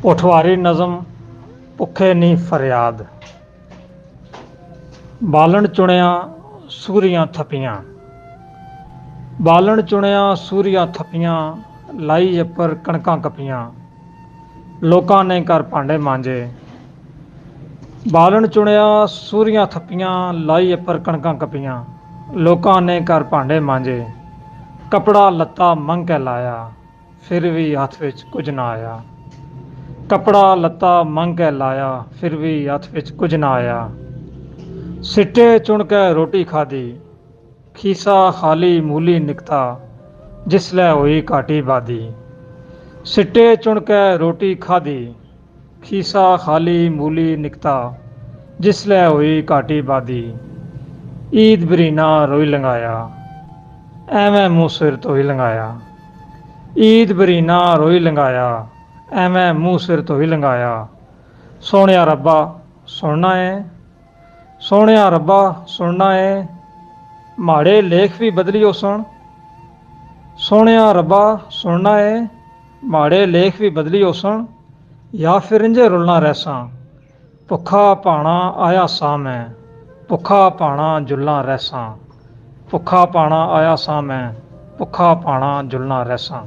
ਪੋਠਵਾਰੀ ਨਜ਼ਮ ਭੁੱਖੇ ਨੀ ਫਰਿਆਦ। ਬਾਲਣ ਚੁਣਿਆ ਸੂਰੀਆਂ ਥੱਪੀਆਂ, ਬਾਲਣ ਚੁਣਿਆ ਸੂਰੀਆਂ ਥੱਪੀਆਂ, ਲਾਈ ਉੱਪਰ ਕਣਕਾਂ ਕੱਪੀਆਂ, ਲੋਕਾਂ ਨੇ ਘਰ ਭਾਂਡੇ ਮਾਂਜੇ। ਬਾਲਣ ਚੁਣਿਆ ਸੂਰੀਆਂ ਥੱਪੀਆਂ, ਲਾਈ ਉੱਪਰ ਕਣਕਾਂ ਕੱਪੀਆਂ, ਲੋਕਾਂ ਨੇ ਘਰ ਭਾਂਡੇ ਮਾਂਜੇ। ਕੱਪੜਾ ਲੱਤਾ ਮੰਗ ਕੇ ਲਾਇਆ, ਫਿਰ ਵੀ ਹੱਥ ਵਿੱਚ ਕੁਝ ਨਾ ਆਇਆ। ਕੱਪੜਾ ਲੱਤਾ ਮੰਗ ਕੇ ਲਾਇਆ, ਫਿਰ ਵੀ ਹੱਥ ਵਿੱਚ ਕੁਝ ਨਾ ਆਇਆ। ਸਿੱਟੇ ਚੁਣ ਕੇ ਰੋਟੀ ਖਾਧੀ, ਖੀਸਾ ਖਾਲੀ ਮੂਲੀ ਨਿਕਤਾ, ਜਿਸਲੇ ਹੋਈ ਘਾਟੀ ਬਾਦੀ। ਸਿੱਟੇ ਚੁਣ ਕੇ ਰੋਟੀ ਖਾਧੀ, ਖੀਸਾ ਖਾਲੀ ਮੂਲੀ ਨਿਕਤਾ, ਜਿਸਲੇ ਹੋਈ ਘਾਟੀ ਬਾਦੀ। ਈਦ ਬਰੀਨਾ ਰੋਈ ਲੰਘਾਇਆ, ਐਵੇਂ ਮੂੰਹ ਸਿਰ ਧੋਈ ਲੰਘਾਇਆ। ਈਦ ਬਰੀਨਾ ਰੋਈ ਲੰਘਾਇਆ, ਐਵੇਂ ਮੂੰਹ ਸਿਰ ਧੋਈ ਲੰਘਾਇਆ। ਸੋਹਣਿਆ ਰੱਬਾ ਸੁਣਨਾ ਏ, ਸੋਹਣਿਆ ਰੱਬਾ ਸੁਣਨਾ ਏ, ਮਾੜੇ ਲੇਖ ਵੀ ਬਦਲੀਓ ਸੁਣ। ਸੋਹਣਿਆ ਰੱਬਾ ਸੁਣਨਾ ਏ, ਮਾੜੇ ਲੇਖ ਵੀ ਬਦਲੀਓ ਸੁਣ। ਜਾਂ ਫਿਰ ਇੰਝੇ ਰੁਲਣਾ ਰਹਿਸਾਂ, ਭੁੱਖਾ ਭਾਣਾ ਆਇਆ ਸਾਂ ਮੈਂ, ਭੁੱਖਾ ਭਾਣਾ ਜੁਲਣਾ ਰਹਿਸਾਂ। ਭੁੱਖਾ ਭਾਣਾ ਆਇਆ ਸਾਂ ਮੈਂ, ਭੁੱਖਾ ਭਾਣਾ ਜੁਲਣਾ ਰਹਿਸਾਂ।